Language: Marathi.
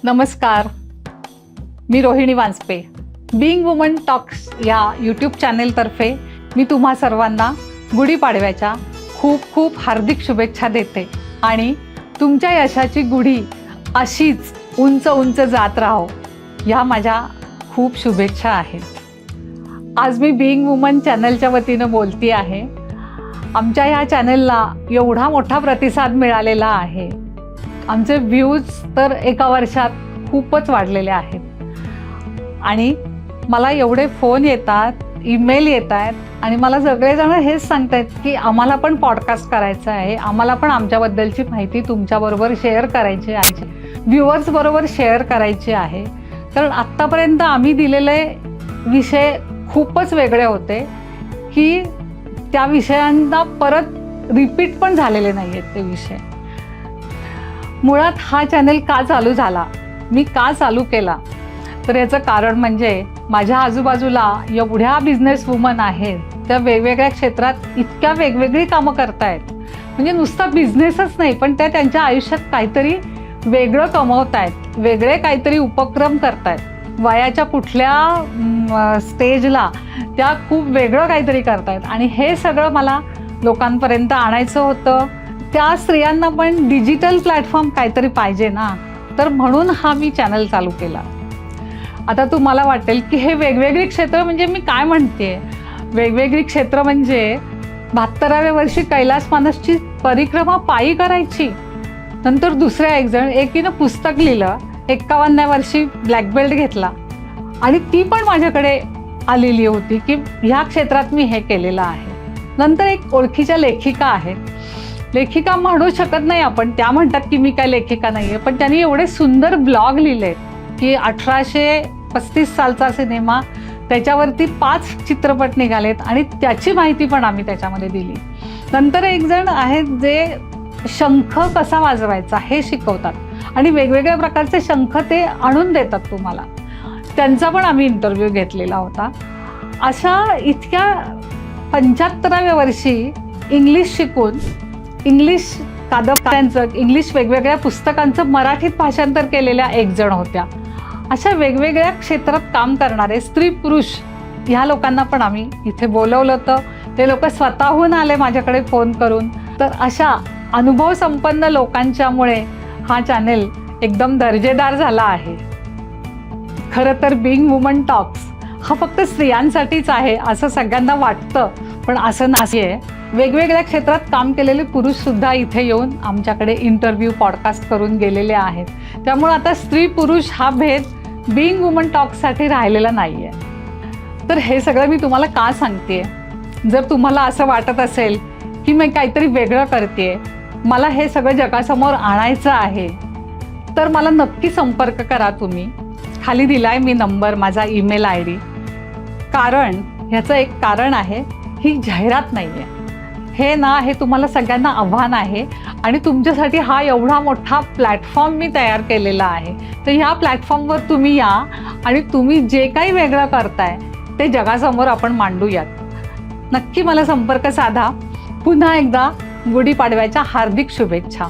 नमस्कार, मी रोहिणी वांसपे. बीइंग वुमन टॉक्स या यूट्यूब चॅनेलतर्फे मी तुम्हा सर्वांना गुढीपाडव्याच्या खूप खूप हार्दिक शुभेच्छा देते आणि तुमच्या यशाची गुढी अशीच उंच उंच जात राहो ह्या माझ्या खूप शुभेच्छा आहेत. आज मी बीइंग वुमन चॅनलच्या वतीनं बोलती आहे. आमच्या ह्या चॅनलला एवढा मोठा प्रतिसाद मिळालेला आहे. आमचे व्ह्यूज तर एका वर्षात खूपच वाढलेले आहेत आणि मला एवढे फोन येतात, ईमेल येत आहेत आणि मला सगळेजण हेच सांगतायत की आम्हाला पण पॉडकास्ट करायचं आहे, आम्हाला पण आमच्याबद्दलची माहिती तुमच्याबरोबर शेअर करायची आहे, व्ह्युअर्सबरोबर शेअर करायची आहे. कारण आत्तापर्यंत आम्ही दिलेले विषय खूपच वेगळे होते की त्या विषयांना परत रिपीट पण झालेले नाही आहेत ते विषय. मुळात हा चॅनल का चालू झाला, मी का चालू केला, तर याचं कारण म्हणजे माझ्या आजूबाजूला एवढ्या बिझनेस वुमन आहेत, त्या वेगवेगळ्या क्षेत्रात इतक्या वेगवेगळी कामं करतायत. म्हणजे नुसता बिझनेसच नाही, पण त्या त्यांच्या आयुष्यात काहीतरी वेगळं कमवत आहेत, वेगळे काहीतरी उपक्रम करतायत. वयाच्या कुठल्या स्टेजला त्या खूप वेगळं काहीतरी करतायत आणि हे सगळं मला लोकांपर्यंत आणायचं होतं. त्या स्त्रियांना पण डिजिटल प्लॅटफॉर्म काहीतरी पाहिजे ना, तर म्हणून हा मी चॅनल चालू केला. आता तुम्हाला वाटेल की हे वेगवेगळी क्षेत्र म्हणजे मी काय म्हणते. वेगवेगळी क्षेत्र म्हणजे 72व्या वर्षी कैलास मानसची परिक्रमा पायी करायची, नंतर दुसऱ्या एकीनं पुस्तक लिहिलं, 51व्या वर्षी ब्लॅक बेल्ट घेतला आणि ती पण माझ्याकडे आलेली होती की ह्या क्षेत्रात मी हे केलेलं आहे. नंतर एक ओळखीच्या लेखिका आहेत, लेखिका म्हणू शकत नाही आपण, त्या म्हणतात की मी काय लेखिका नाही आहे, पण त्यांनी एवढे सुंदर ब्लॉग लिहिले की 1835 सालचा सिनेमा, त्याच्यावरती 5 चित्रपट निघालेत आणि त्याची माहिती पण आम्ही त्याच्यामध्ये दिली. नंतर एक जण आहेत जे शंख कसा वाजवायचा हे शिकवतात आणि वेगवेगळ्या प्रकारचे शंख ते आणून देतात तुम्हाला, त्यांचा पण आम्ही इंटरव्ह्यू घेतलेला होता. अशा इतक्या 75व्या वर्षी इंग्लिश शिकून, इंग्लिश कादंबऱ्यांचं, इंग्लिश वेगवेगळ्या पुस्तकांचं मराठीत भाषांतर केलेल्या एक जण होत्या. अशा वेगवेगळ्या क्षेत्रात काम करणारे स्त्री पुरुष ह्या लोकांना पण आम्ही इथे बोलवलं होतं. ते लोक स्वतःहून आले माझ्याकडे फोन करून. तर अशा अनुभव संपन्न लोकांच्यामुळे हा चॅनेल एकदम दर्जेदार झाला आहे. खरं तर बीइंग वुमन टॉक्स हा फक्त स्त्रियांसाठीच आहे असं सगळ्यांना वाटतं, पण असं नाहीये. वेगवेगळ्या क्षेत्रात काम केलेले पुरुषसुद्धा इथे येऊन आमच्याकडे इंटरव्ह्यू, पॉडकास्ट करून गेलेले आहेत. त्यामुळे आता स्त्री पुरुष हा भेद बीइंग वुमन टॉक्ससाठी राहिलेला नाही आहे. तर हे सगळं मी तुम्हाला का सांगते, जर तुम्हाला असं वाटत असेल की मी काहीतरी वेगळं करते, मला हे सगळं जगासमोर आणायचं आहे, तर मला नक्की संपर्क करा. तुम्ही खाली दिलाय मी नंबर, माझा ईमेल ID. कारण ह्याचं एक कारण आहे, ही जाहिरात नाही आहे. हे ना, हे तुम्हाला सगळ्यांना आव्हान आहे आणि तुमच्यासाठी हा एवढा मोठा प्लॅटफॉर्म मी तयार केलेला आहे. तर ह्या प्लॅटफॉर्मवर तुम्ही या आणि तुम्ही जे काही वेगळं करताय ते जगासमोर आपण मांडूयात. नक्की मला संपर्क साधा. पुन्हा एकदा गुढीपाडव्याच्या हार्दिक शुभेच्छा.